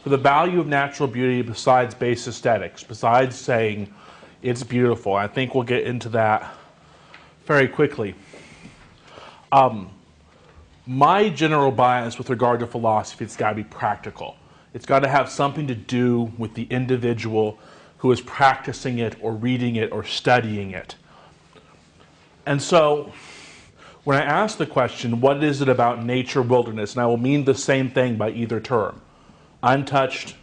for the value of natural beauty besides base aesthetics, besides saying it's beautiful. I think we'll get into that very quickly. My general bias with regard to philosophy, it's got to be practical. It's got to have something to do with the individual who is practicing it or reading it or studying it. And so when I ask the question, what is it about nature, wilderness, and I will mean the same thing by either term, untouched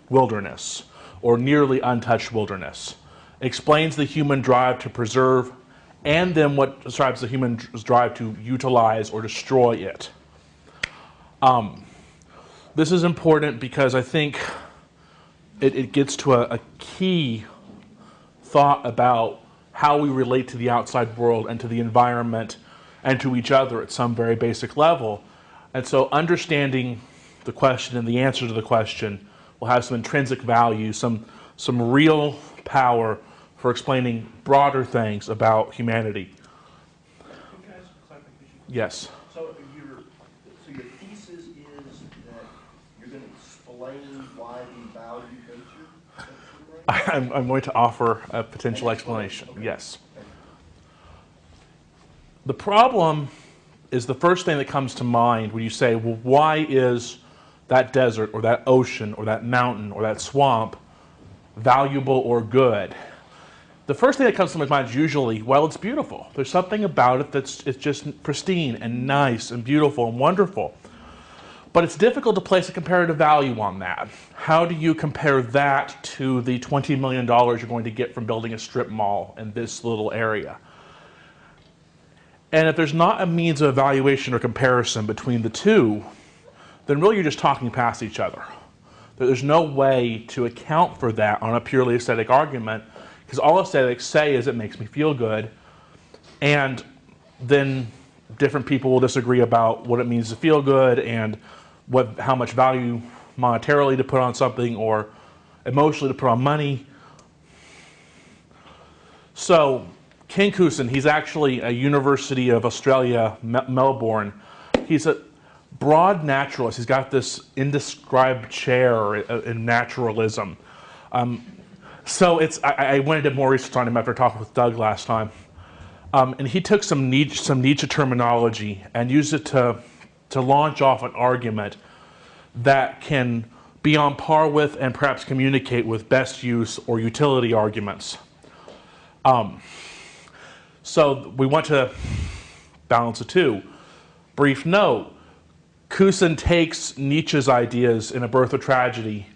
wilderness or nearly untouched wilderness, explains the human drive to preserve and then what describes the human drive to utilize or destroy it. This is important because I think it gets to a key thought about how we relate to the outside world and to the environment and to each other at some very basic level. And so understanding the question and the answer to the question will have some intrinsic value, some real power for explaining broader things about humanity. Can I ask a clarification? Yes. So your thesis is that you're going to explain why we value nature? Right? I'm going to offer a potential explanation. Okay. Yes. Okay. The problem is the first thing that comes to mind when you say, well, why is that desert or that ocean or that mountain or that swamp valuable or good? The first thing that comes to my mind is usually, well, it's beautiful. There's something about it it's just pristine and nice and beautiful and wonderful. But it's difficult to place a comparative value on that. How do you compare that to the $20 million you're going to get from building a strip mall in this little area? And if there's not a means of evaluation or comparison between the two, then really you're just talking past each other. There's no way to account for that on a purely aesthetic argument, because all aesthetics say is it makes me feel good, and then different people will disagree about what it means to feel good and how much value monetarily to put on something or emotionally to put on money. So King Kusin, he's actually a University of Australia, Melbourne. He's a broad naturalist. He's got this indescribed chair in naturalism. So I went and did more research on him after talking with Doug last time. And he took some Nietzsche terminology and used it to launch off an argument that can be on par with and perhaps communicate with best use or utility arguments. So we want to balance the two. Brief note, Kusin takes Nietzsche's ideas in A Birth of Tragedy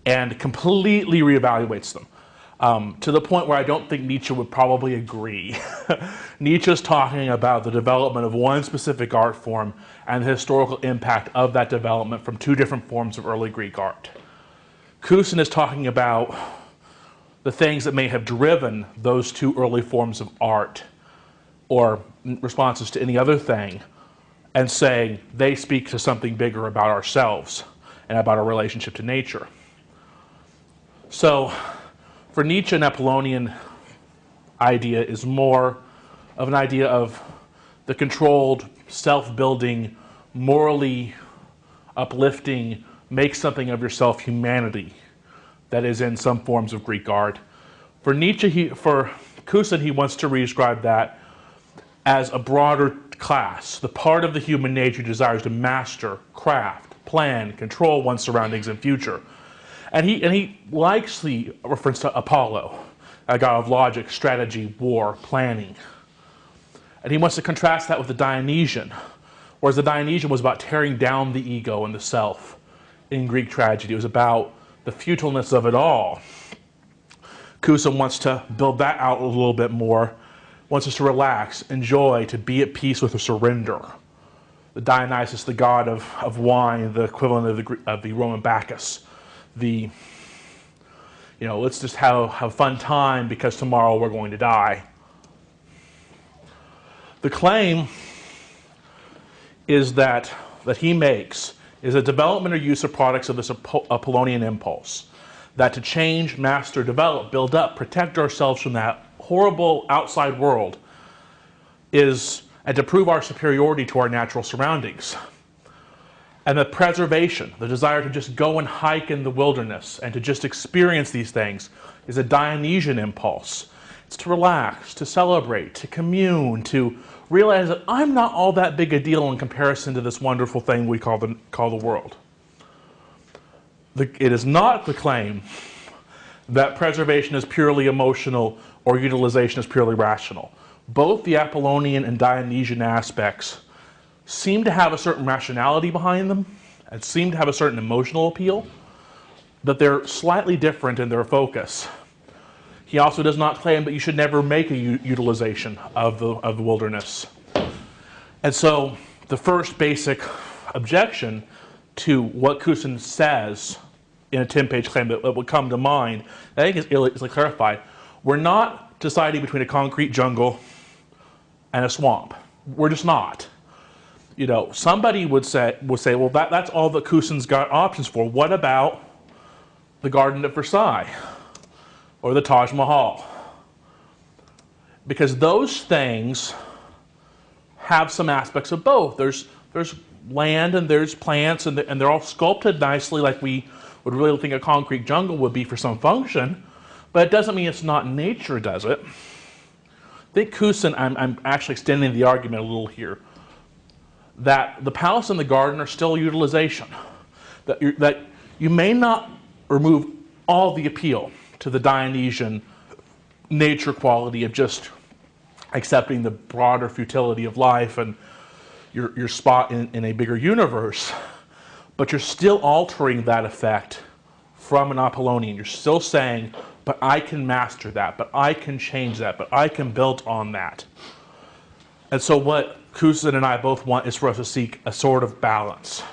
and completely reevaluates them, to the point where I don't think Nietzsche would probably agree. Nietzsche's talking about the development of one specific art form and the historical impact of that development from two different forms of early Greek art. Kusin is talking about the things that may have driven those two early forms of art or responses to any other thing, and saying they speak to something bigger about ourselves and about our relationship to nature. So for Nietzsche, an Apollonian idea is more of an idea of the controlled, self-building, morally uplifting, make something of yourself humanity that is in some forms of Greek art. For Nietzsche, for Kusin, he wants to re-describe that as a broader class, the part of the human nature desires to master, craft, plan, control one's surroundings and future. And he likes the reference to Apollo, a god of logic, strategy, war, planning. And he wants to contrast that with the Dionysian, whereas the Dionysian was about tearing down the ego and the self in Greek tragedy. It was about the futileness of it all. Kusin wants to build that out a little bit more, wants us to relax, enjoy, to be at peace with a surrender. The Dionysus, the god of wine, the equivalent of the Roman Bacchus. Let's just have a fun time because tomorrow we're going to die. The claim is that he makes is a development or use of products of this Apollonian impulse. That to change, master, develop, build up, protect ourselves from that horrible outside world and to prove our superiority to our natural surroundings. And the preservation, the desire to just go and hike in the wilderness and to just experience these things, is a Dionysian impulse. It's to relax, to celebrate, to commune, to realize that I'm not all that big a deal in comparison to this wonderful thing we call the world. It is not the claim that preservation is purely emotional or utilization is purely rational. Both the Apollonian and Dionysian aspects seem to have a certain rationality behind them and seem to have a certain emotional appeal, but they're slightly different in their focus. He also does not claim that you should never make a utilization of the wilderness. And so the first basic objection to what Cousin says in a 10-page claim that would come to mind, I think is easily clarified. We're not deciding between a concrete jungle and a swamp. We're just not. You know, somebody would say, well, that's all that Cousin's got options for. What about the Garden at Versailles or the Taj Mahal? Because those things have some aspects of both. There's land and there's plants, and they're all sculpted nicely, like we would really think a concrete jungle would be for some function, but it doesn't mean it's not nature, does it? I think Cousin, I'm actually extending the argument a little here, that the palace and the garden are still utilization. That you may not remove all the appeal to the Dionysian nature quality of just accepting the broader futility of life and your spot in a bigger universe, but you're still altering that effect from an Apollonian. You're still saying, but I can master that, but I can change that, but I can build on that. And so what Cousin and I both want is for us to seek a sort of balance.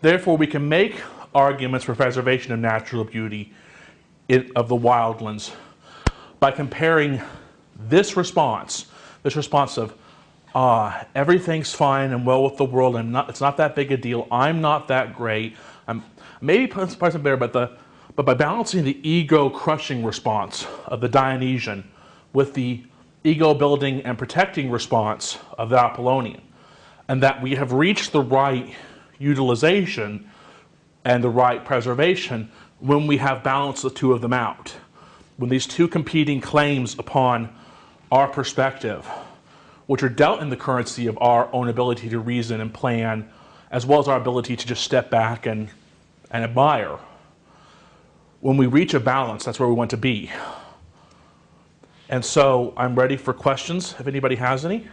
Therefore, we can make arguments for preservation of natural beauty of the wildlands by comparing this response of, everything's fine and well with the world, and it's not that big a deal, I'm not that great, I'm maybe something better, but by balancing the ego-crushing response of the Dionysian with the ego-building and protecting response of the Apollonian, and that we have reached the right utilization and the right preservation when we have balanced the two of them out. When these two competing claims upon our perspective, which are dealt in the currency of our own ability to reason and plan, as well as our ability to just step back and admire. When we reach a balance, that's where we want to be. And so I'm ready for questions, if anybody has any.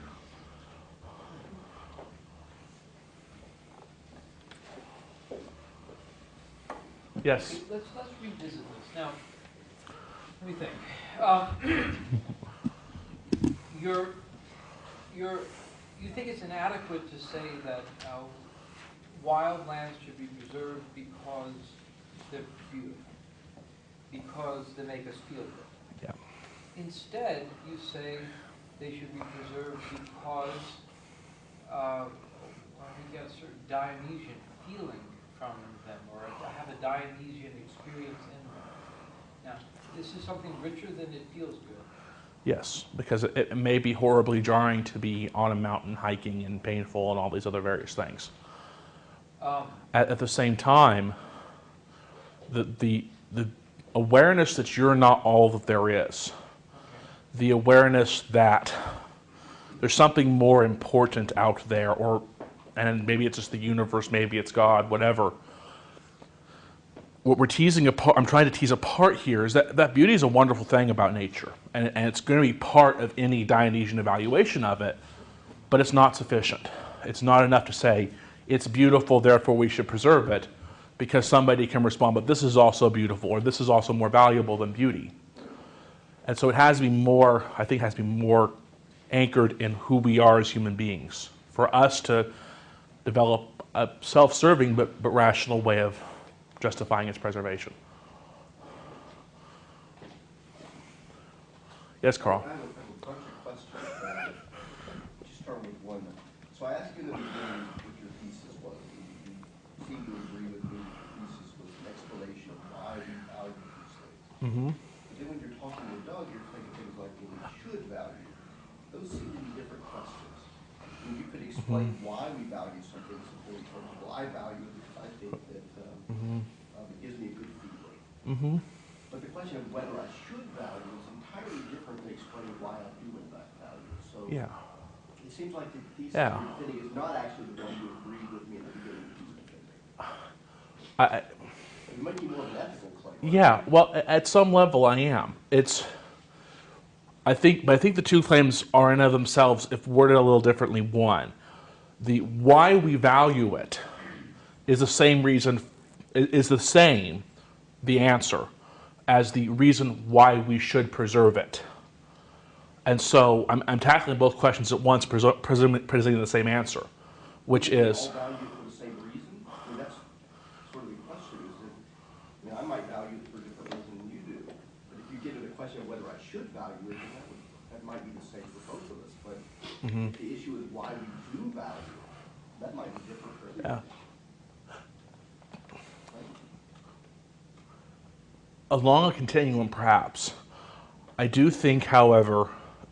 Yes? Let's revisit this. Now, let me think. You think it's inadequate to say that wild lands should be preserved because they're beautiful, because they make us feel good. Yeah. Instead, you say they should be preserved because we get a certain Dionysian feeling from them, or have a Dionysian experience in them. Now, this is something richer than it feels good. Yes, because it may be horribly jarring to be on a mountain hiking and painful and all these other various things. At the same time, the awareness that you're not all that there is, the awareness that there's something more important out there, and maybe it's just the universe, maybe it's God, whatever. What we're teasing apart, I'm trying to tease apart here, is that beauty is a wonderful thing about nature, and it's going to be part of any Dionysian evaluation of it, but it's not sufficient. It's not enough to say it's beautiful, therefore we should preserve it, because somebody can respond, but this is also beautiful, or this is also more valuable than beauty. And so it has to be more, I think it has to be more anchored in who we are as human beings, for us to develop a self-serving but rational way of justifying its preservation. Yes, Carl? I have a bunch of questions. Just start with one. So I asked you in the beginning what your thesis was. You seem to agree with me that your thesis was an explanation of why we value these things. Mm-hmm. But then when you're talking to Doug, you're thinking things like, well, we should value. Those seem to be different questions. And you could explain why we value something so in terms of, well, I value it because I think that it gives me a good feeling. But the question of whether I should value is entirely different than explaining why I do in fact value. So Yeah. it seems like the thesis Yeah. you're fitting is not actually the one you agreed with me at the beginning of the defending. It might be more of an ethical claim. Yeah, well, at some level, I am. But I think the two claims are in of themselves, if worded a little differently. One, the why we value it is the same reason, the answer, as the reason why we should preserve it. And so I'm tackling both questions at once, presenting the same answer, which is. All value it for the same reason? I mean, that's sort of the question, is that, you know, I might value it for a different reason than you do. But if you get to the question of whether I should value it, then that might be the same for both of us. But if the issue is why we do value it, that might be different for everyone. Yeah. Along a continuum, perhaps. I do think, however,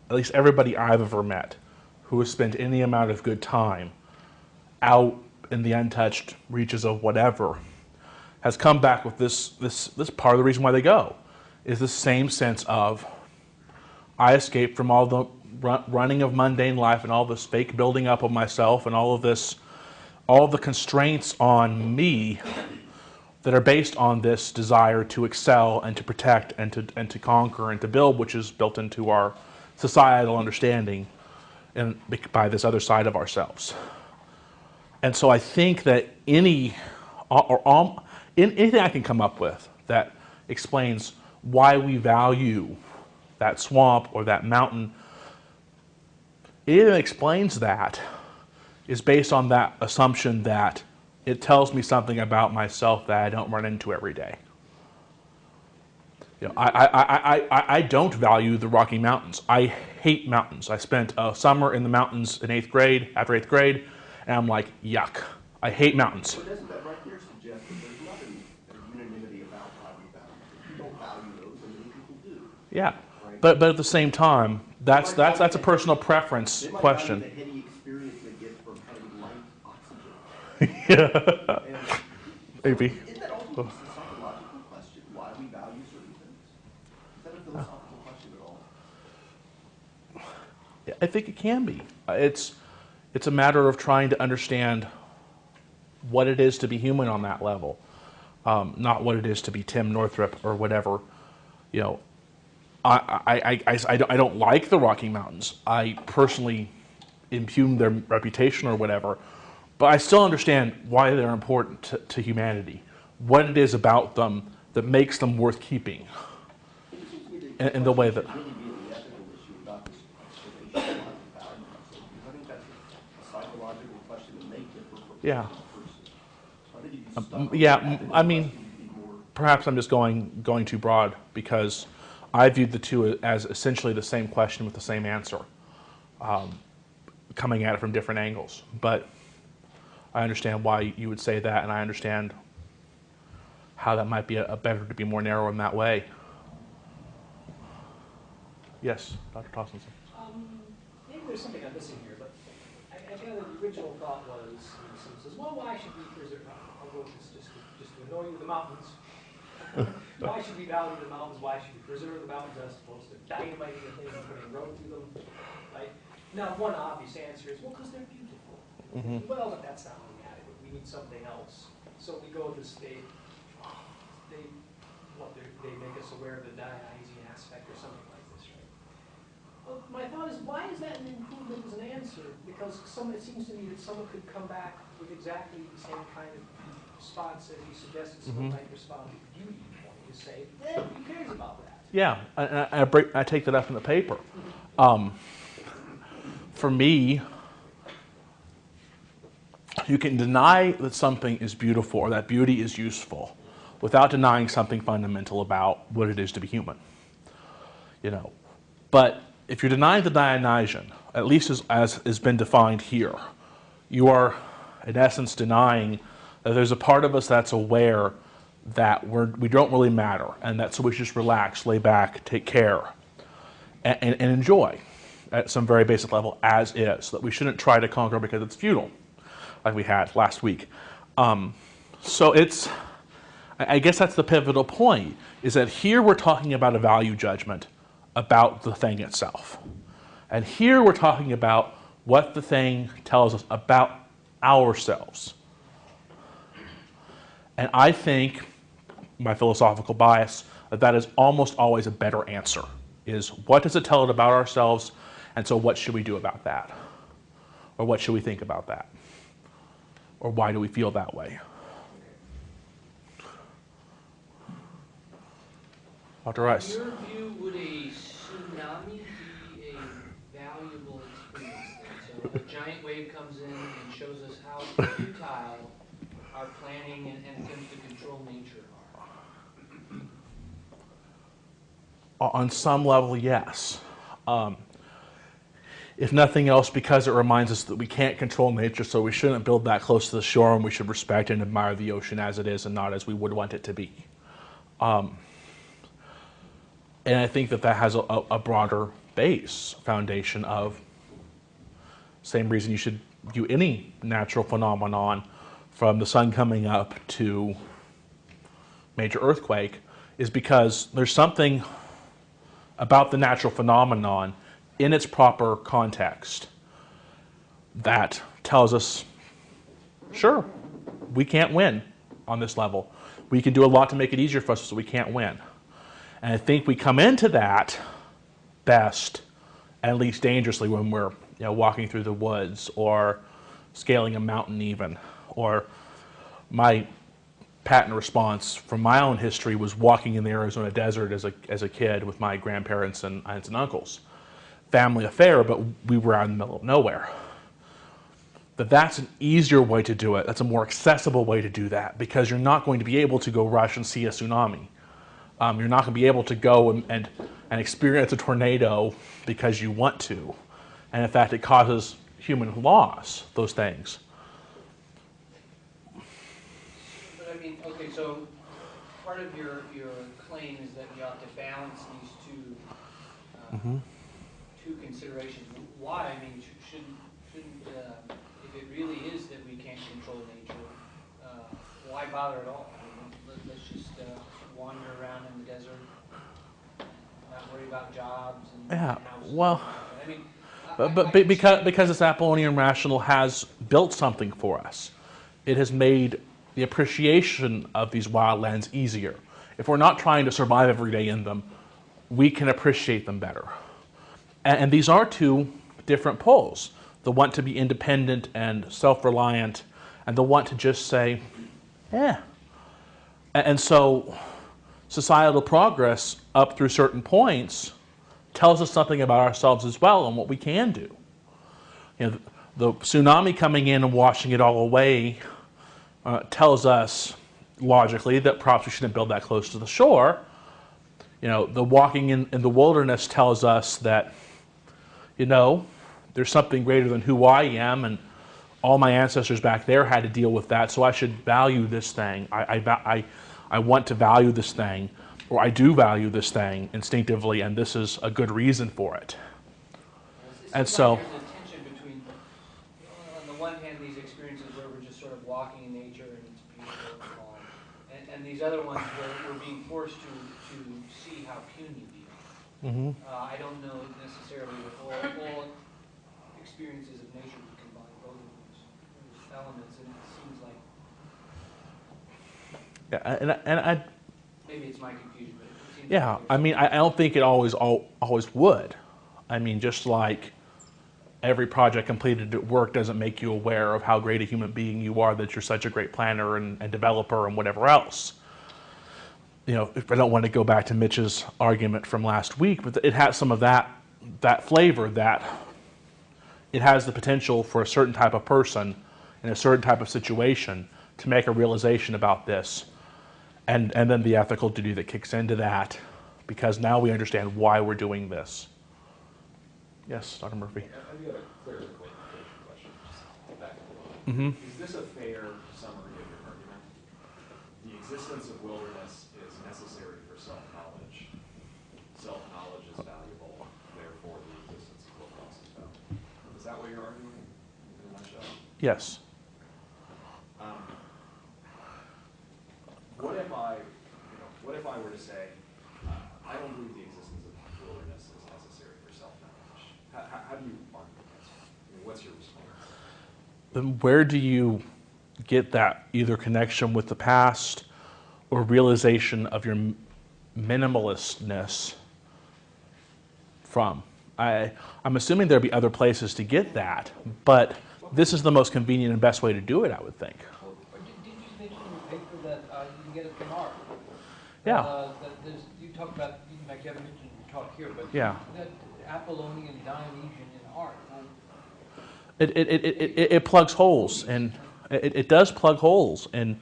at least everybody I've ever met who has spent any amount of good time out in the untouched reaches of whatever has come back with this part of the reason why they go is the same sense of I escaped from all the running of mundane life and all this fake building up of myself and all of the constraints on me that are based on this desire to excel and to protect and to conquer and to build, which is built into our societal understanding and by this other side of ourselves. And so I think that anything I can come up with that explains why we value that swamp or that mountain, anything that explains that is based on that assumption that it tells me something about myself that I don't run into every day. You know, I don't value the Rocky Mountains. I hate mountains. I spent a summer in the mountains in after 8th grade, and I'm like, yuck. I hate mountains. So doesn't that right there suggest that there's nothing unanimity about why we value it? If you don't value those, and many people do. Yeah, Right? but at the same time, that's a personal preference question. They might value the heady experience they get from having light oxygen. Yeah, And maybe. isn't that ultimately a psychological question, why we value certain things? Is that a philosophical question at all? I think it can be. It's a matter of trying to understand what it is to be human on that level, not what it is to be Tim Northrup or whatever. You know, I don't like the Rocky Mountains. I personally impugn their reputation or whatever, but I still understand why they're important to humanity, what it is about them that makes them worth keeping, in the way that. Really being the ethical issue about this explanation of why we value something, because I think that's a psychological question that may differ from Yeah. person to person. So I think if you stuck with Yeah, the ethical I mean, question, you'd be more. perhaps I'm just going too broad because I viewed the two as essentially the same question with the same answer, coming at it from different angles. But I understand why you would say that, and I understand how that might be a better to be more narrow in that way. Yes, Dr. Tossenson. Maybe there's something I'm missing here, but I gather the original thought was, someone says, well, why should we preserve, I'll go with this just to annoy you, the mountains. Why should we value the mountains? Why should we preserve the mountains as opposed to dynamiting the things and putting a road through them? Right? Now, one obvious answer is, well, because they're beautiful. Well, but that's not really adequate. We need something else. So we go with this, they make us aware of the Dionysian aspect or something like this, right? Well, my thought is, why is that an improvement as an answer? Because it seems to me that someone could come back with exactly the same kind of response as you suggested. Someone might respond to beauty point to say, who cares about that? Yeah, I take that up in the paper. For me, you can deny that something is beautiful or that beauty is useful without denying something fundamental about what it is to be human. You know, but if you're denying the Dionysian, at least as has been defined here, you are in essence denying that there's a part of us that's aware that we don't really matter, and that so we should just relax, lay back, take care, and enjoy. at some very basic level as is, that we shouldn't try to conquer because it's futile, like we had last week. So it's, I guess that's the pivotal point, is that here we're talking about a value judgment about the thing itself. And here we're talking about what the thing tells us about ourselves. And I think, my philosophical bias, that is almost always a better answer, is what does it tell us about ourselves, and so what should we do about that? Or what should we think about that? Or why do we feel that way? Dr. Rice. In your view, would a tsunami be a valuable experience then? So a giant wave comes in and shows us how futile our planning and attempts to control nature are. On some level, yes. If nothing else, because it reminds us that we can't control nature, so we shouldn't build that close to the shore, and we should respect and admire the ocean as it is and not as we would want it to be. And I think that that has a broader base foundation of same reason you should view any natural phenomenon, from the sun coming up to major earthquake, is because there's something about the natural phenomenon in its proper context that tells us, sure, we can't win on this level. We can do a lot to make it easier for us, so we can't win. And I think we come into that best, and least dangerously, when we're walking through the woods or scaling a mountain even. Or my patent response from my own history was walking in the Arizona desert as a kid with my grandparents and aunts and uncles. Family affair, but we were out in the middle of nowhere. That's an easier way to do it. That's a more accessible way to do that, because you're not going to be able to go rush and see a tsunami. You're not going to be able to go and experience a tornado because you want to. And in fact, it causes human loss, those things. But I mean, okay, so part of your claim is that you have to balance these two considerations. Why? I mean, shouldn't if it really is that we can't control nature, why bother at all? I mean, let's just wander around in the desert, not worry about jobs and houses. Well, I mean, but because this Apollonian rational has built something for us, it has made the appreciation of these wildlands easier. If we're not trying to survive every day in them, we can appreciate them better. And these are two different poles: the want to be independent and self-reliant, and the want to just say, eh. And so societal progress up through certain points tells us something about ourselves as well and what we can do. The tsunami coming in and washing it all away tells us logically that perhaps we shouldn't build that close to the shore. The walking in the wilderness tells us that, there's something greater than who I am, and all my ancestors back there had to deal with that, so I should value this thing. I want to value this thing, or I do value this thing instinctively, and this is a good reason for it. And so, there's a tension between, on the one hand, these experiences where we're just sort of walking in nature and it's beautiful and all, and these other ones where we're being forced to see how puny we are. I don't know necessarily that all experiences of nature would combine both of those elements, and it seems like. and I Maybe it's my confusion, but it seems. Yeah, I mean, I don't think it always would. I mean, just like every project completed at work doesn't make you aware of how great a human being you are, that you're such a great planner and developer and whatever else. If I don't want to go back to Mitch's argument from last week, but it has some of that flavor, that it has the potential for a certain type of person in a certain type of situation to make a realization about this. And then the ethical duty that kicks into that, because now we understand why we're doing this. Yes, Dr. Murphy. I've got a clarification question, just back a little bit. Is this a fair summary of your argument? The existence of wilderness is necessary for self-knowledge. Self-knowledge is valuable, therefore the existence of wilderness Is that what you're arguing in a nutshell? Yes. What if I were to say, I don't believe the existence of wilderness is necessary for self-knowledge? How do you argue against it? I mean, what's your response? Then where do you get that either connection with the past or realization of your minimalistness from? I'm assuming there'd be other places to get that, but this is the most convenient and best way to do it, I would think. Well, did you mention in your paper that you can get it from art? Yeah. You talk about, in fact, you haven't mentioned in your talk here, but Yeah. that Apollonian, Dionysian in art. Well, It plugs holes, and it does plug holes in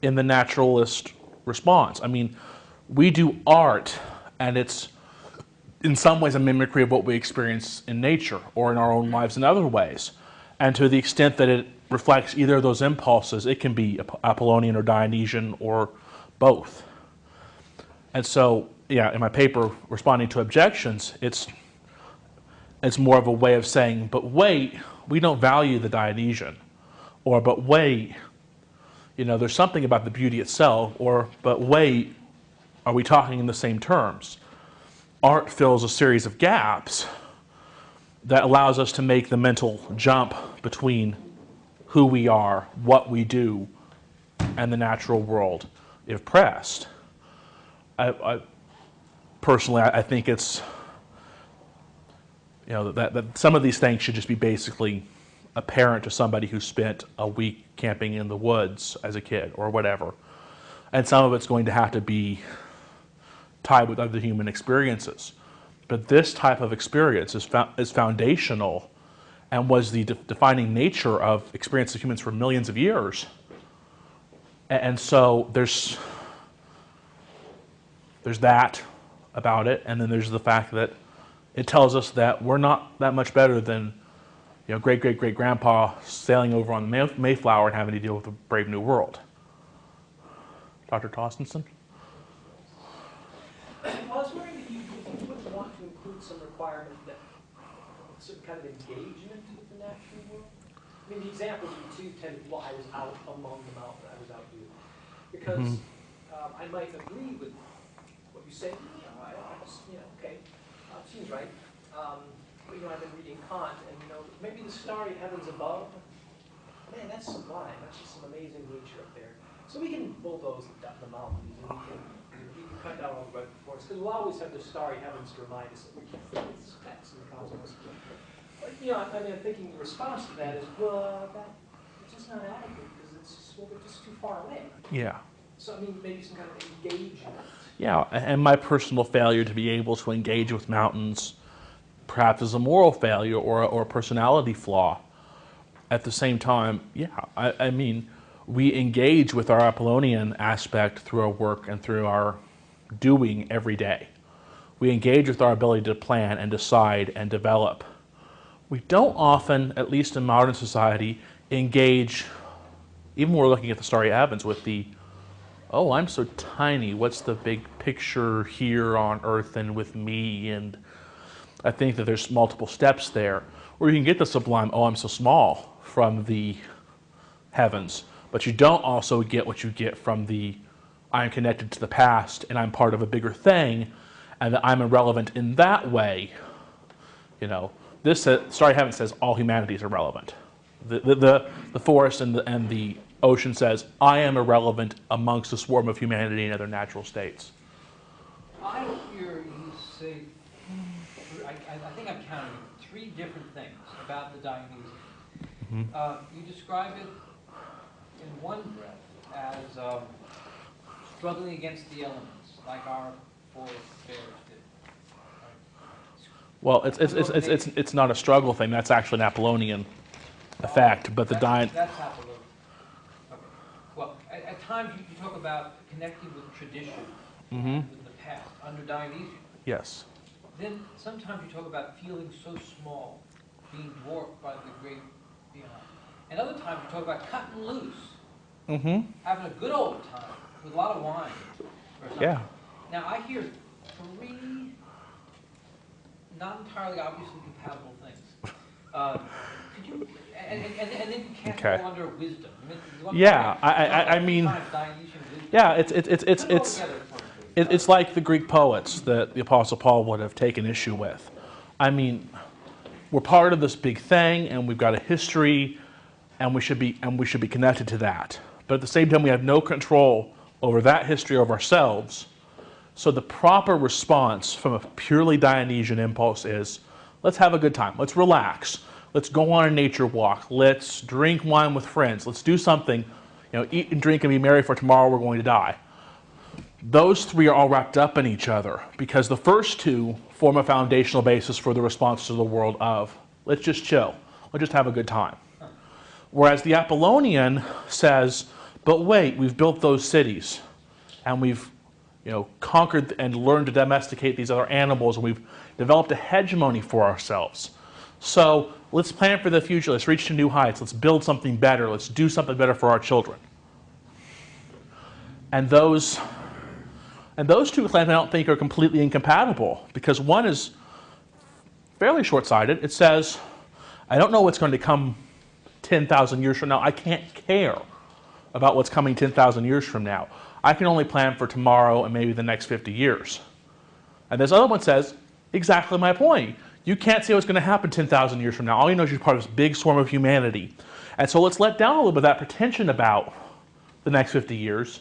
the naturalist response. I mean, we do art, and it's in some ways a mimicry of what we experience in nature or in our own lives in other ways. And to the extent that it reflects either of those impulses, it can be Apollonian or Dionysian or both. And so, yeah, in my paper, responding to objections, it's more of a way of saying, but wait, we don't value the Dionysian. Or, but wait, there's something about the beauty itself. Or, but wait, are we talking in the same terms? Art fills a series of gaps that allows us to make the mental jump between who we are, what we do, and the natural world, if pressed. Personally, I think it's, that some of these things should just be basically apparent to somebody who spent a week camping in the woods as a kid or whatever. And some of it's going to have to be tied with other human experiences. But this type of experience is foundational and was the defining nature of experience of humans for millions of years. And so there's that about it, and then there's the fact that it tells us that we're not that much better than great-great-great-grandpa sailing over on the Mayflower and having to deal with a brave new world. Dr. Tostenson? I was wondering if you would want to include some requirement that some kind of engagement with the natural world. I mean, the examples you two tend to, well, I was out among the mountains, I was out here. Because I might agree with what you say, okay, seems right. But, I've been reading Kant, and, maybe the starry heavens above, man, that's sublime. That's just some amazing nature up there. So we can bulldoze the mountains, and we can cut down all the red forests, because we'll always have the starry heavens to remind us that we can feel the specks in the cosmos. But, I'm thinking the response to that is, well, it's just not adequate, because we're just too far away. Yeah. So, maybe some kind of engagement. Yeah, and my personal failure to be able to engage with mountains perhaps is a moral failure or a personality flaw. At the same time, we engage with our Apollonian aspect through our work and through our doing every day. We engage with our ability to plan and decide and develop. We don't often, at least in modern society, engage, even when we're looking at the starry heavens, with the, oh, I'm so tiny, what's the big picture here on Earth and with me? And I think that there's multiple steps there. Or you can get the sublime, oh, I'm so small, from the heavens. But you don't also get what you get from the, I'm connected to the past and I'm part of a bigger thing and that I'm irrelevant in that way. This starry heaven says all humanity is irrelevant. The forest and the ocean says, I am irrelevant amongst a swarm of humanity and other natural states. I hear you say, I think I'm counting 3 different things about the Dionysian. You describe it in one breath as struggling against the elements, like our forebears did. Well, it's not a struggle thing. That's actually an Apollonian effect, but That's Apollonian. Okay. Well, at times you talk about connecting with tradition, with the past, under Dionysian. Yes. Then sometimes you talk about feeling so small, being dwarfed by the great beyond. And other times you talk about cutting loose, having a good old time with a lot of wine or something. Yeah. Now I hear 3 not entirely obviously compatible things. Could you, and then you can't Okay. fall under wisdom. Yeah, I mean, yeah, it's like the Greek poets that the Apostle Paul would have taken issue with. I mean, we're part of this big thing, and we've got a history, and we should be connected to that. But at the same time, we have no control over that history of ourselves. So the proper response from a purely Dionysian impulse is, let's have a good time. Let's relax. Let's go on a nature walk. Let's drink wine with friends. Let's do something, eat and drink and be merry, for tomorrow we're going to die. Those three are all wrapped up in each other because the first two form a foundational basis for the response to the world of, let's just chill. Let's just have a good time. Whereas the Apollonian says, but wait, we've built those cities and we've conquered and learned to domesticate these other animals, and we've developed a hegemony for ourselves. So let's plan for the future. Let's reach to new heights. Let's build something better. Let's do something better for our children. And those two claims I don't think are completely incompatible, because one is fairly short-sighted. It says, I don't know what's going to come 10,000 years from now. I can't care about what's coming 10,000 years from now. I can only plan for tomorrow and maybe the next 50 years. And this other one says, exactly my point. You can't say what's going to happen 10,000 years from now. All you know is you're part of this big swarm of humanity. And so let's let down a little bit of that pretension about the next 50 years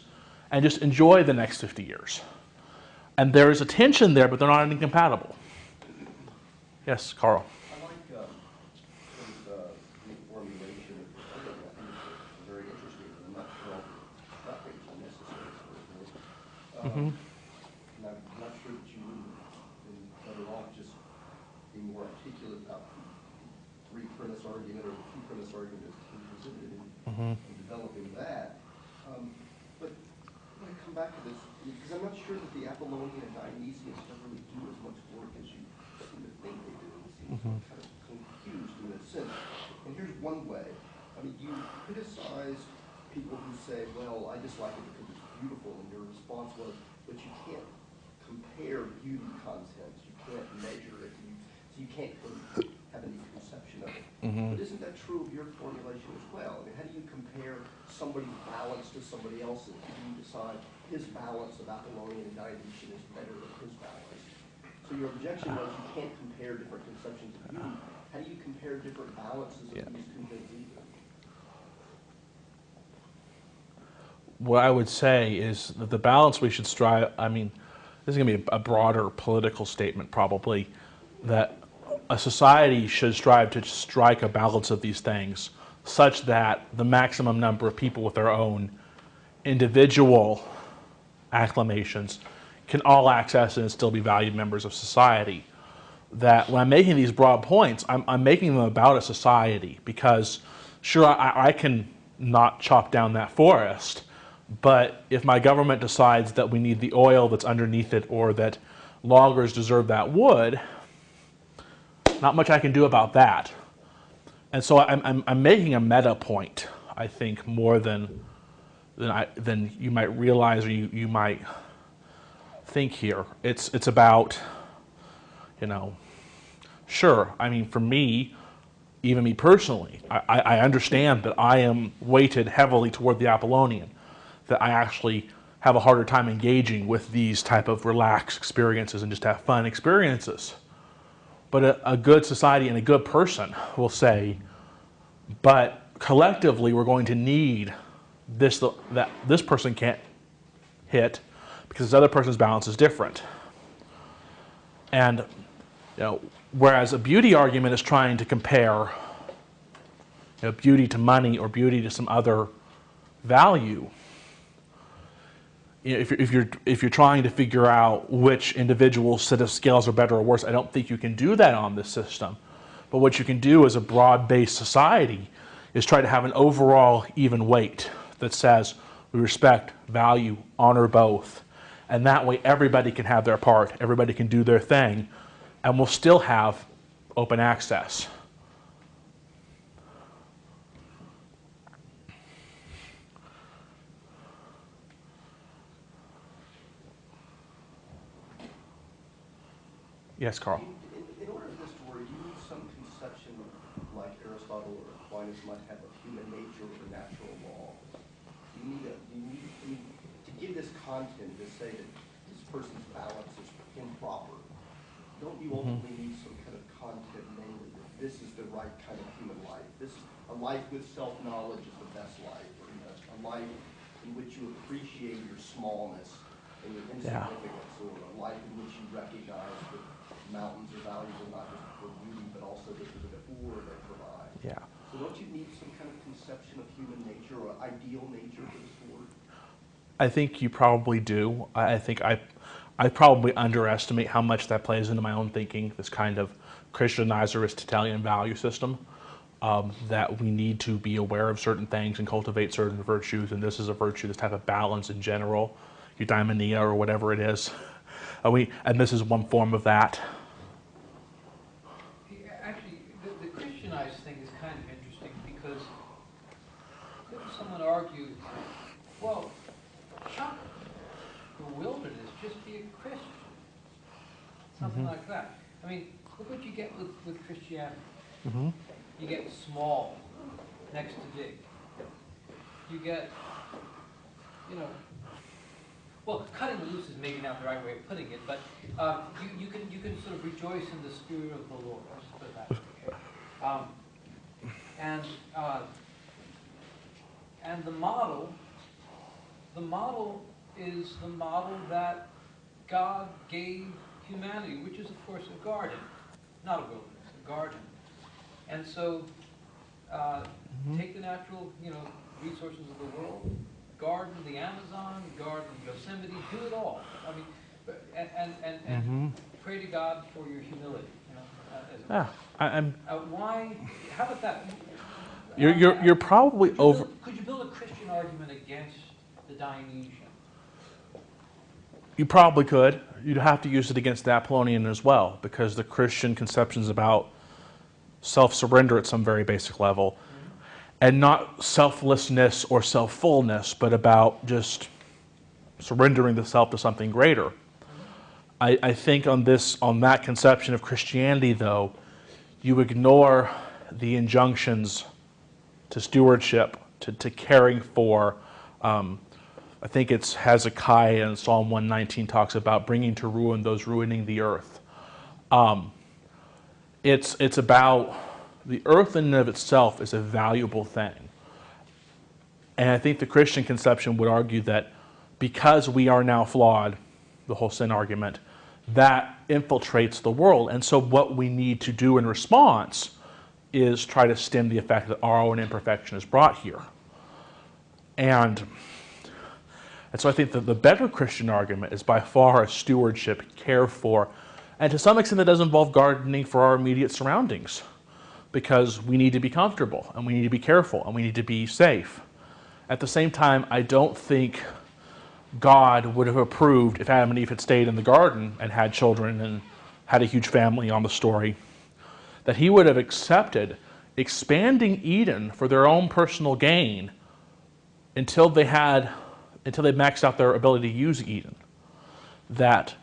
and just enjoy the next 50 years. And there is a tension there, but they're not incompatible. Yes, Carl. I like the formulation of the thing. I think it's very interesting. I'm not sure all the topics are necessary for it. And I'm not sure that you wouldn't be better off just being more articulate about the three-premise argument or the two-premise argument as presented and developing that. But I want to come back to this, because I'm not sure that the Apollonian and Dionysians don't really do as much work as you seem to think they do. It seems kind of confused in a sense. And here's one way. I mean, you criticize people who say, well, I just like it because it's beautiful, and your response was, but you can't compare beauty contents. You can't measure it. So you can't really have any conception of it. But isn't that true of your formulation as well? I mean, how do you compare somebody's balance to somebody else's? Do you decide his balance of Apollonian and Dionysian is better than his balance? So your objection was you can't compare different conceptions of beauty. How do you compare different balances of these two things either? What I would say is that the balance we should strive, I mean, this is going to be a broader political statement probably, that a society should strive to strike a balance of these things such that the maximum number of people with their own individual acclamations can all access and still be valued members of society. That when I'm making these broad points, I'm making them about a society, because sure, I can not chop down that forest, but if my government decides that we need the oil that's underneath it, or that loggers deserve that wood, not much I can do about that. And so I'm making a meta point, I think, more than you might realize or you might think here. It's about, sure, I mean, for me, even me personally, I understand that I am weighted heavily toward the Apollonian, that I actually have a harder time engaging with these type of relaxed experiences and just have fun experiences. But a good society and a good person will say, but collectively we're going to need this that this person can't hit because this other person's balance is different. And whereas a beauty argument is trying to compare beauty to money or beauty to some other value. If you're trying to figure out which individual set of scales are better or worse, I don't think you can do that on this system. But what you can do as a broad-based society is try to have an overall even weight that says we respect, value, honor both. And that way everybody can have their part, everybody can do their thing, and we'll still have open access. Yes, Carl. In order for this to work, you need some conception like Aristotle or Aquinas might have a human nature or natural law. You need to give this content to say that this person's balance is improper. Don't you ultimately need some kind of content, namely that this is the right kind of human life? This a life with self-knowledge is the best life, or a life in which you appreciate your smallness and your insignificance, or a life in which you recognize that mountains are valuable not just for beauty, but also because of the poor they provide. Yeah. So don't you need some kind of conception of human nature or ideal nature for this word? I think you probably do. I think I probably underestimate how much that plays into my own thinking, this kind of Christianizer Aristotelian value system, that we need to be aware of certain things and cultivate certain virtues, and this is a virtue, this type of balance in general, eudaimonia or whatever it is. And this is one form of that. Actually, the Christianized thing is kind of interesting because couldn't someone argue, well, shut the wilderness, just be a Christian. Something like that. I mean, look what you get with Christianity. You get small next to big. You get, well, cutting loose is maybe not the right way of putting it, but you can sort of rejoice in the spirit of the Lord. Let's put it that way. And the model is the model that God gave humanity, which is of course a garden, not a wilderness, a garden. And so, take the natural, resources of the world, garden the Amazon, garden Yosemite, do it all. I mean, and pray to God for your humility. Why? How about that? You're probably over. Could you build a Christian argument against the Dionysian? You probably could. You'd have to use it against the Apollonian as well, because the Christian conception's about self-surrender at some very basic level, and not selflessness or self-fullness, but about just surrendering the self to something greater. I think on that conception of Christianity, though, you ignore the injunctions to stewardship, to caring for. I think it's Hezekiah in Psalm 119 talks about bringing to ruin those ruining the earth. It's about the earth in and of itself is a valuable thing. And I think the Christian conception would argue that because we are now flawed, the whole sin argument, that infiltrates the world. And so what we need to do in response is try to stem the effect that our own imperfection is brought here. And so I think that the better Christian argument is by far a stewardship, care for, and to some extent that does involve gardening for our immediate surroundings, because we need to be comfortable, and we need to be careful, and we need to be safe. At the same time, I don't think God would have approved if Adam and Eve had stayed in the garden and had children and had a huge family on the story, that he would have accepted expanding Eden for their own personal gain until they maxed out their ability to use Eden. That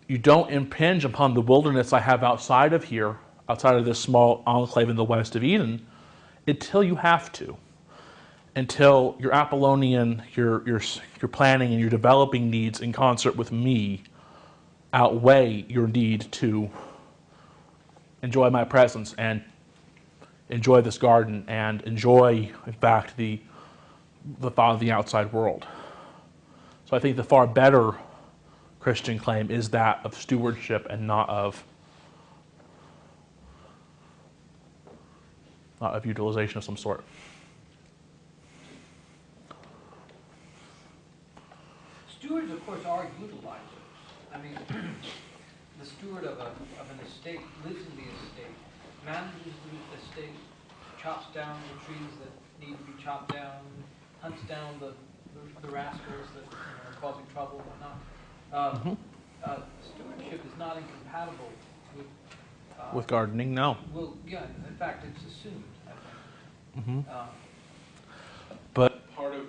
you don't impinge upon the wilderness I have outside of here, outside of this small enclave in the west of Eden, until you have to. Until your Apollonian, your planning and your developing needs in concert with me outweigh your need to enjoy my presence and enjoy this garden and enjoy, in fact, the thought of the outside world. So I think the far better Christian claim is that of stewardship and not of utilization of some sort. Stewards, of course, are utilizers. I mean, the steward of an estate lives in the estate, manages the estate, chops down the trees that need to be chopped down, hunts down the rascals that are causing trouble and whatnot. Stewardship is not incompatible with gardening, no. Well, yeah, in fact, it's assumed, I think. But part of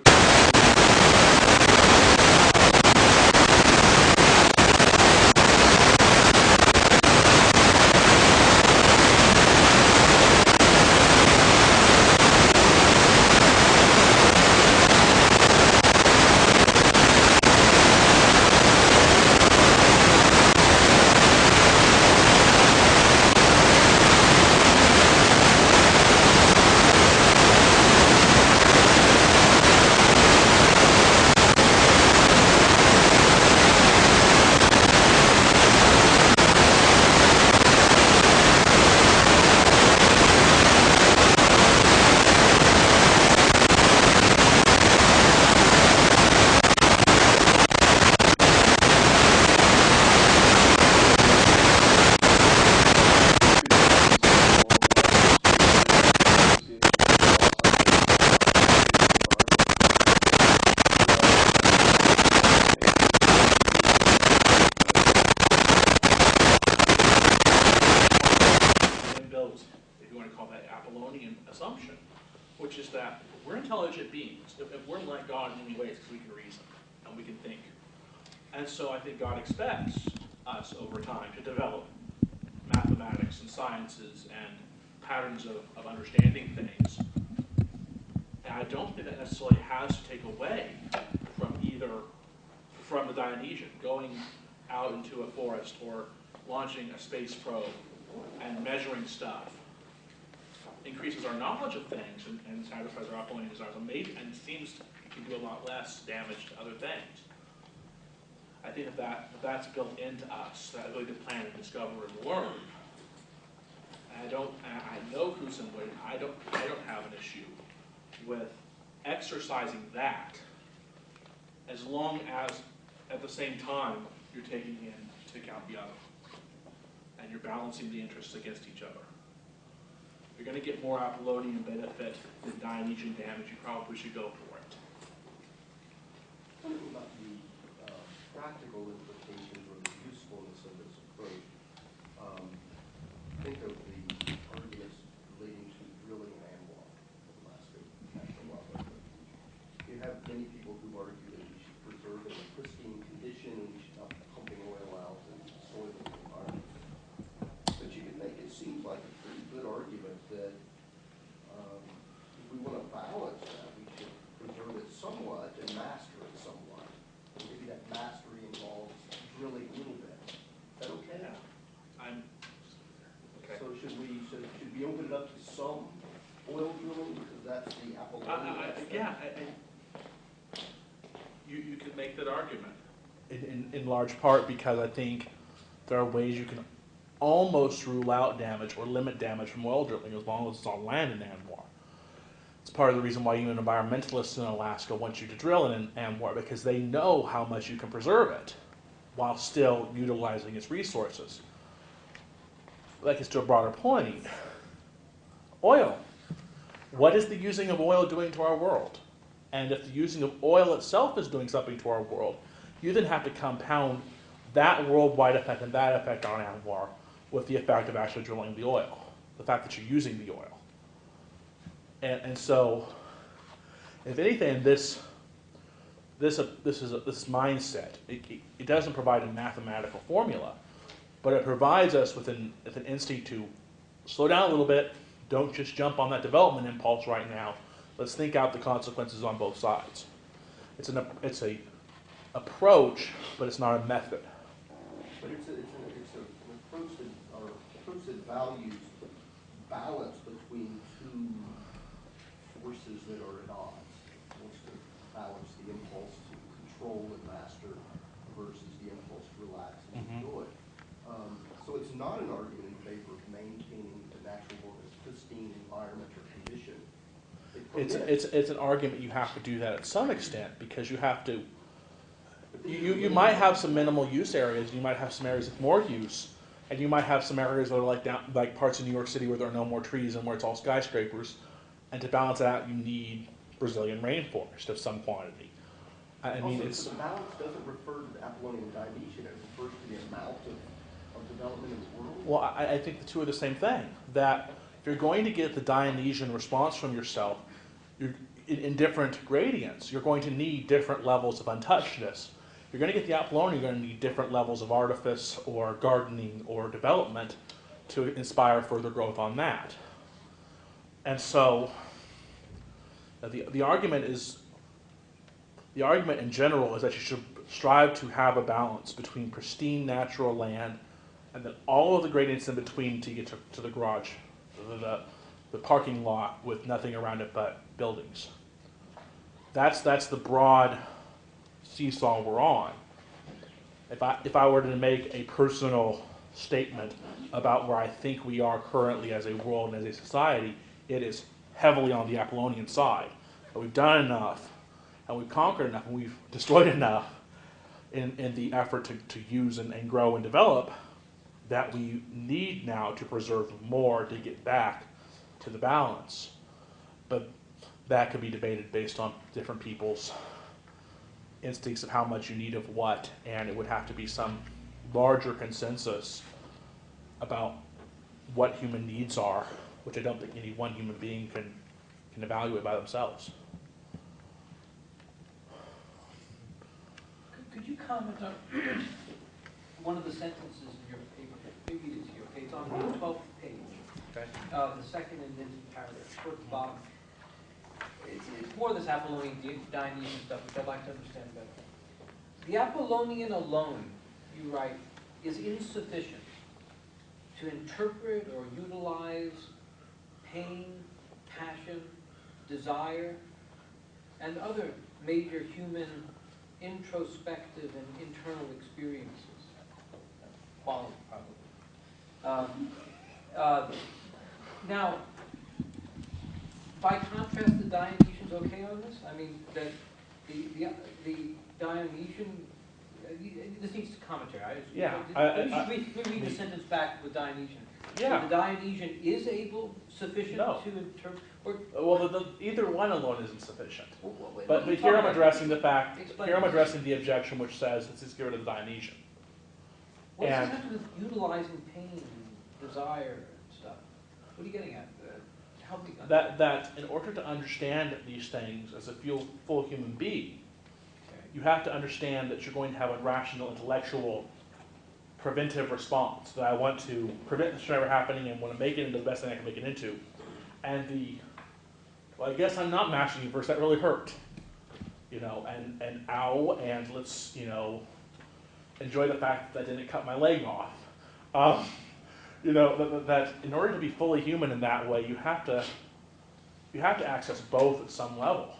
intelligent beings. If we're like God in many ways, because we can reason and we can think. And so I think God expects us over time to develop mathematics and sciences and patterns of understanding things. And I don't think that necessarily has to take away from the Dionysian, going out into a forest or launching a space probe and measuring stuff. Increases our knowledge of things and satisfies our Apollonian desires, and seems to do a lot less damage to other things. I think that's built into us, that ability to plan and discover and learn. And I know Kusin would. I don't have an issue with exercising that, as long as at the same time you're taking into account the other, and you're balancing the interests against each other. If you're going to get more Apollonian benefit than Dionysian damage, you probably should go for it. Tell me about the practical implications or the usefulness of this approach. Think of the arguments relating to drilling and water in Alaska National Wildlife Refuge. You have many people who argue that we should preserve it in pristine condition and we should not be pumping oil out and soiling the environment. But you can make it seem like a pretty good argument that if we want to balance that, we should preserve it somewhat and master it somewhat. Maybe that mastery involves drilling a little bit. Is that okay? Yeah. Okay. So should we open it up to some oil drilling because that's the Apollonian? You could make that argument in large part because I think there are ways you can almost rule out damage or limit damage from oil drilling as long as it's on land in ANWR. It's part of the reason why even environmentalists in Alaska want you to drill in ANWR, because they know how much you can preserve it while still utilizing its resources. Like it's to a broader point, oil. What is the using of oil doing to our world? And if the using of oil itself is doing something to our world, you then have to compound that worldwide effect and that effect on ANWR with the effect of actually drilling the oil, the fact that you're using the oil. And so, if anything, this mindset, it doesn't provide a mathematical formula, but it provides us with an instinct to slow down a little bit, don't just jump on that development impulse right now. Let's think out the consequences on both sides. It's an approach, but it's not a method. But it's an approach that values balance between two forces that are at odds. It wants to balance the impulse to control and master versus the impulse to relax and enjoy. So it's not an argument in favor of maintaining the natural world as pristine environment or condition. It's an argument you have to do that at some extent because you have to. You might have some minimal use areas. You might have some areas with more use, and you might have some areas that are like parts of New York City where there are no more trees and where it's all skyscrapers. And to balance that out, you need Brazilian rainforest of some quantity. I mean, also, the balance doesn't refer to the Apollonian Dionysian. It refers to the amount of development in the world. Well, I think the two are the same thing. That if you're going to get the Dionysian response from yourself, you're in different gradients, you're going to need different levels of untouchedness. You're going to get the Apollonian, you're going to need different levels of artifice or gardening or development to inspire further growth on that. And so the argument in general is that you should strive to have a balance between pristine natural land and then all of the gradients in between to get to the garage, the parking lot with nothing around it but buildings. That's the broad seesaw we're on. If I were to make a personal statement about where I think we are currently as a world and as a society, it is heavily on the Apollonian side. But we've done enough, and we've conquered enough, and we've destroyed enough in the effort to use and grow and develop that we need now to preserve more to get back to the balance. But that could be debated based on different people's instincts of how much you need of what, and it would have to be some larger consensus about what human needs are, which I don't think any one human being can evaluate by themselves. comment on one of the sentences in your paper? Maybe it is here. Okay, it's on the 12th page. Okay. The second and then paragraph, towards the bottom. It's more this Apollonian Dionysian stuff, which I'd like to understand better. The Apollonian alone, you write, is insufficient to interpret or utilize pain, passion, desire, and other major human introspective and internal experiences. Quality, probably. Now, by contrast, the Dionysian's okay on this? I mean, that the Dionysian, this needs commentary. Yeah, Let me read the sentence back with Dionysian. Yeah. So the Dionysian is sufficient No. to interpret, or, Well, either one alone isn't sufficient. what But are you here I'm talking addressing the about? fact, Explain here I'm this. addressing the objection which says, let's just get rid of the Dionysian. What does and- this have to do with utilizing pain, desire, and stuff? What are you getting at? Help me. That in order to understand these things as a full human being, you have to understand that you're going to have a rational, intellectual, preventive response, that I want to prevent this from ever happening and want to make it into the best thing I can make it into. And well, I guess I'm not mashing you first, that really hurt. You know, and ow, and let's, you know, enjoy the fact that I didn't cut my leg off. You know, that in order to be fully human in that way, you have to access both at some level.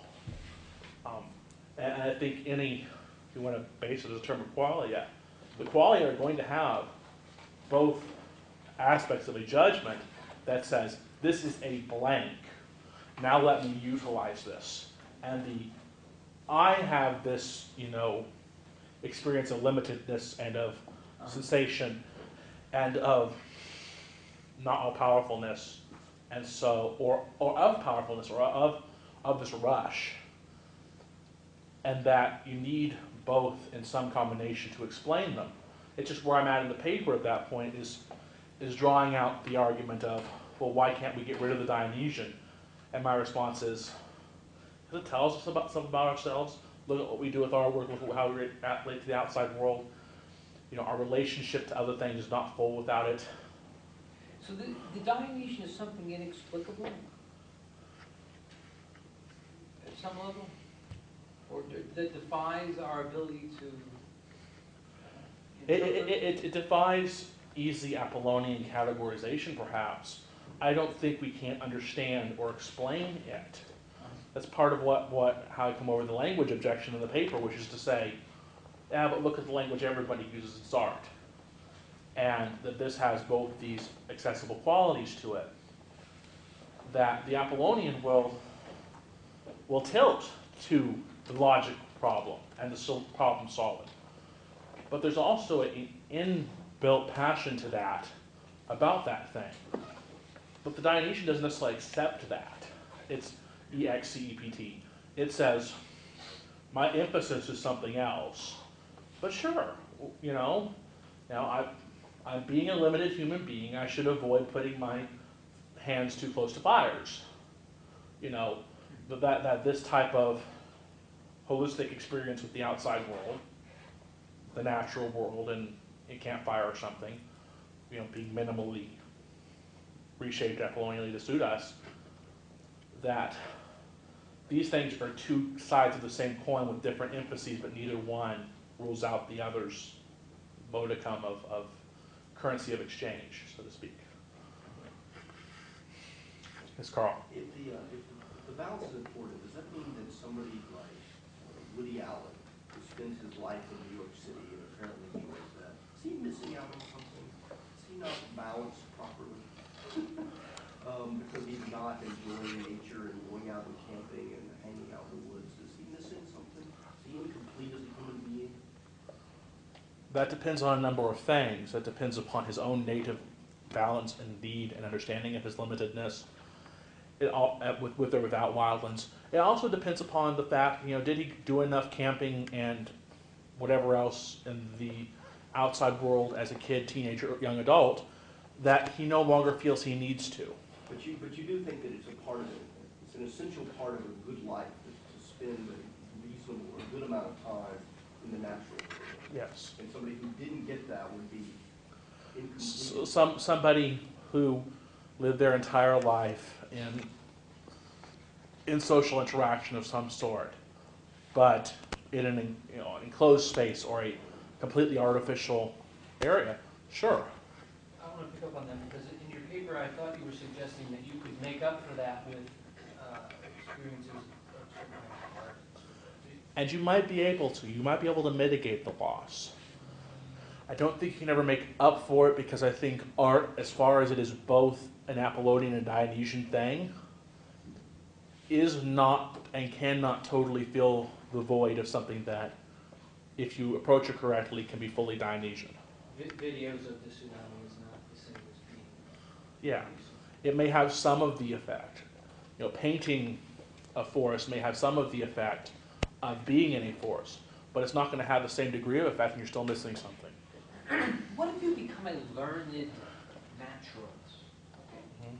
And I think if you want to base it as a term of qualia, the qualia are going to have both aspects of a judgment that says, this is a blank, now let me utilize this. And I have this, you know, experience of limitedness and of sensation and of not all powerfulness, and so, or of powerfulness, or of this rush, and that you need both in some combination to explain them. It's just where I'm at in the paper at that point is drawing out the argument of, well, why can't we get rid of the Dionysian? And my response is, because it tells us something about ourselves. Look at what we do with our work, look at how we relate to the outside world. You know, our relationship to other things is not full without it. So the Dionysian is something inexplicable at some level? Or that defies our ability to interpret? It defies easy Apollonian categorization, perhaps. I don't think we can't understand or explain it. That's part of how I come over the language objection in the paper, which is to say, yeah, but look at the language everybody uses in art. And that this has both these accessible qualities to it. That the Apollonian will tilt to the logic problem and the problem solving. But there's also an inbuilt passion to that, about that thing. But the Dionysian doesn't necessarily accept that. It's EXCEPT. It says, my emphasis is something else. But sure, you know, now I'm being a limited human being, I should avoid putting my hands too close to fires. You know, that this type of holistic experience with the outside world, the natural world, and a campfire or something, you know, being minimally reshaped Apollonianly to suit us, that these things are two sides of the same coin with different emphases, but neither one rules out the other's modicum of currency of exchange, so to speak. Yes, Carl. If the balance is important, does that mean that somebody like Woody Allen, who spends his life in New York City and apparently enjoys that, is he missing out on something? Is he not balanced properly? Because he's not enjoying nature and going out and camping and hanging out in the woods. Is he missing something? Is he incomplete as a human being? That depends on a number of things. That depends upon his own native balance and need and understanding of his limitedness, with or without wildlands. It also depends upon the fact, you know, did he do enough camping and whatever else in the outside world as a kid, teenager, or young adult, that he no longer feels he needs to. But you do think that it's a part of it. It's an essential part of a good life to spend a reasonable or good amount of time in the natural world. Yes. And somebody who didn't get that would be incomplete. Somebody who lived their entire life in social interaction of some sort, but in an enclosed space or a completely artificial area, sure. I want to pick up on that because in your paper, I thought you were suggesting that you could make up for that with experiences of certain kinds of art. And you might be able to. You might be able to mitigate the loss. I don't think you can ever make up for it because I think art, as far as it is both an Apollonian and Dionysian thing, is not and cannot totally fill the void of something that, if you approach it correctly, can be fully Dionysian. Videos of the tsunami is not the same as being. Yeah. It may have some of the effect. Painting a forest may have some of the effect of being in a forest, but it's not going to have the same degree of effect and you're still missing something. What if you become a learned naturalist, okay?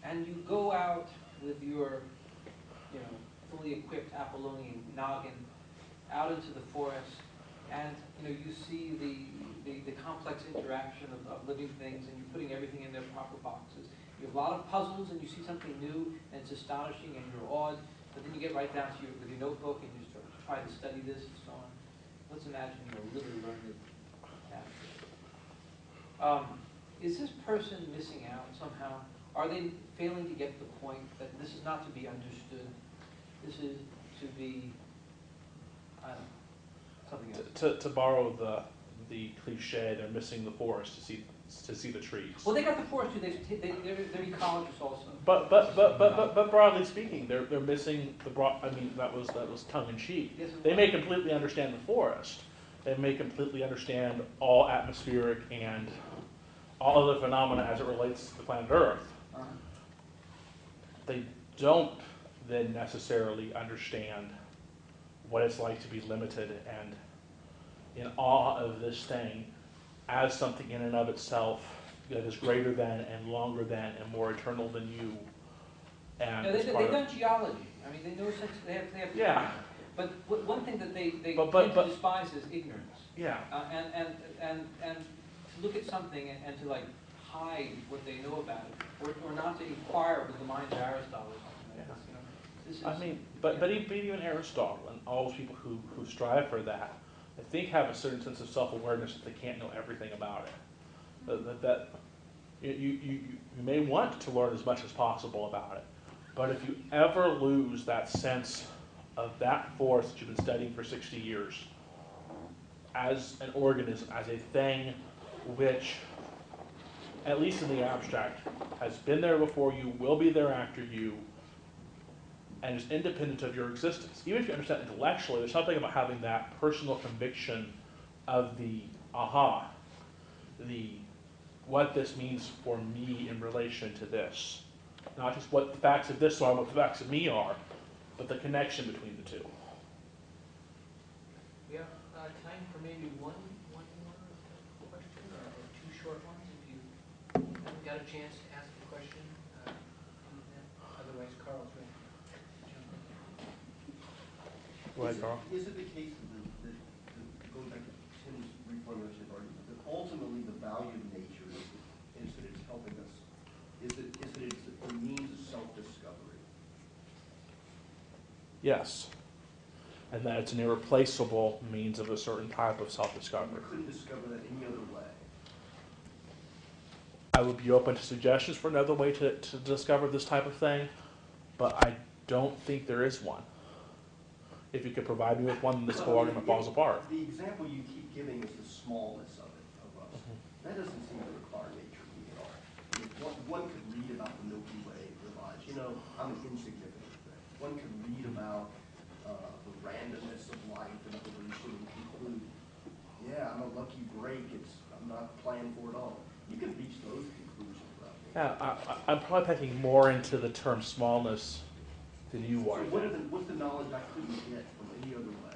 And you go out with your, fully equipped Apollonian noggin out into the forest, and you see the complex interaction of living things, and you're putting everything in their proper boxes. You have a lot of puzzles, and you see something new, and it's astonishing, and you're awed. But then you get right down to with your notebook, and you start to try to study this and so on. Let's imagine you're a really learned naturalist. Is this person missing out somehow? Are they failing to get the point that this is not to be understood? This is to be, I don't know, something else. To borrow the cliche, they're missing the forest to see the trees. Well, they got the forest too. They're ecologists also. But broadly speaking, they're missing the broad. I mean, that was tongue in cheek. Yes, it They was. may completely understand the forest. They may completely understand all atmospheric and all other phenomena as it relates to the planet Earth. Uh-huh. They don't then necessarily understand what it's like to be limited and in awe of this thing as something in and of itself that is greater than and longer than and more eternal than you. And No, as part they've of- done geology. I mean, they know sense. They have. Yeah. But one thing that they But- tend but- to despise is ignorance. Yeah. And to look at something and to like hide what they know about it, or not to inquire with the mind of Aristotle or something like this. This is, I mean, but even Aristotle and all those people who strive for that, I think have a certain sense of self-awareness that they can't know everything about it. That you may want to learn as much as possible about it, but if you ever lose that sense of that force that you've been studying for 60 years as an organism, as a thing which, at least in the abstract, has been there before you, will be there after you, and is independent of your existence. Even if you understand intellectually, there's something about having that personal conviction of the aha, what this means for me in relation to this. Not just what the facts of this are, what the facts of me are, but the connection between the two. We have time for maybe one more question or two short ones if you haven't got a chance to ask a question. Otherwise, Carl's ready. Go ahead, Carl. Is it the case that going back to Tim's reformulation of argument, that ultimately the value of nature is that it's helping us, is that it's a means of self-discovery? Yes. And that it's an irreplaceable means of a certain type of self-discovery. You couldn't discover that any other way. I would be open to suggestions for another way to discover this type of thing, but I don't think there is one. If you could provide me with one, this whole argument falls apart. The example you keep giving is the smallness of it, of us. That doesn't seem to require nature to me at all. I mean, one could read about the Milky Way and realize, I'm an insignificant thing. One could read about the randomness of life and evolution and conclude, yeah, I'm a lucky break. I'm not planned for it all. You can reach those conclusions about nature. Yeah, I'm probably picking more into the term smallness than you So are. what's the knowledge I couldn't get from any other way?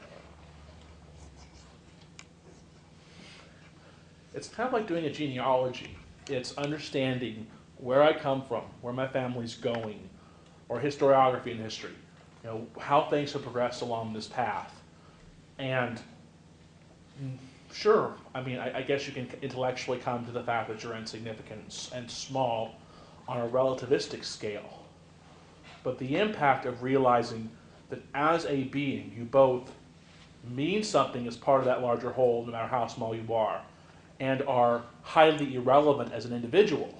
It's kind of like doing a genealogy. It's understanding where I come from, where my family's going, or historiography in history. How things have progressed along this path. And Sure. I mean, I guess you can intellectually come to the fact that you're insignificant and small on a relativistic scale. But the impact of realizing that as a being, you both mean something as part of that larger whole, no matter how small you are, and are highly irrelevant as an individual.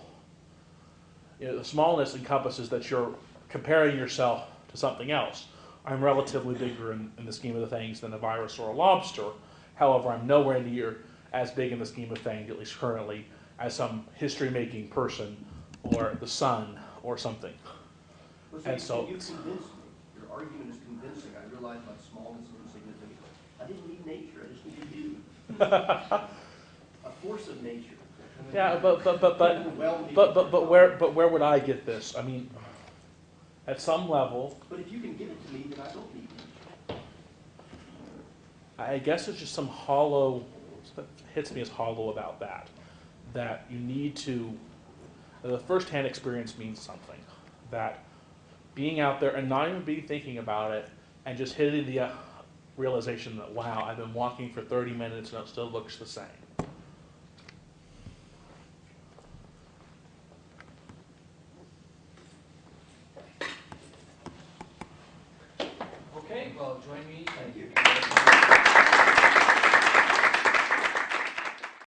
You know, the smallness encompasses that you're comparing yourself to something else. I'm relatively bigger in the scheme of the things than a virus or a lobster. However, I'm nowhere near as big in the scheme of things, at least currently, as some history-making person or the sun or something. Well, And so you convinced me. Your argument is convincing. I realize my smallness and insignificance. I didn't need nature. I just needed you. A force of nature. yeah, but where would I get this? I mean, at some level, But if you can give it to me, then I don't need nature. I guess it's just some hollow, hits me as hollow about that. That you need to, the first-hand experience means something. That being out there and not even be thinking about it and just hitting the realization that, wow, I've been walking for 30 minutes and it still looks the same. Okay, well, join me. Thank you.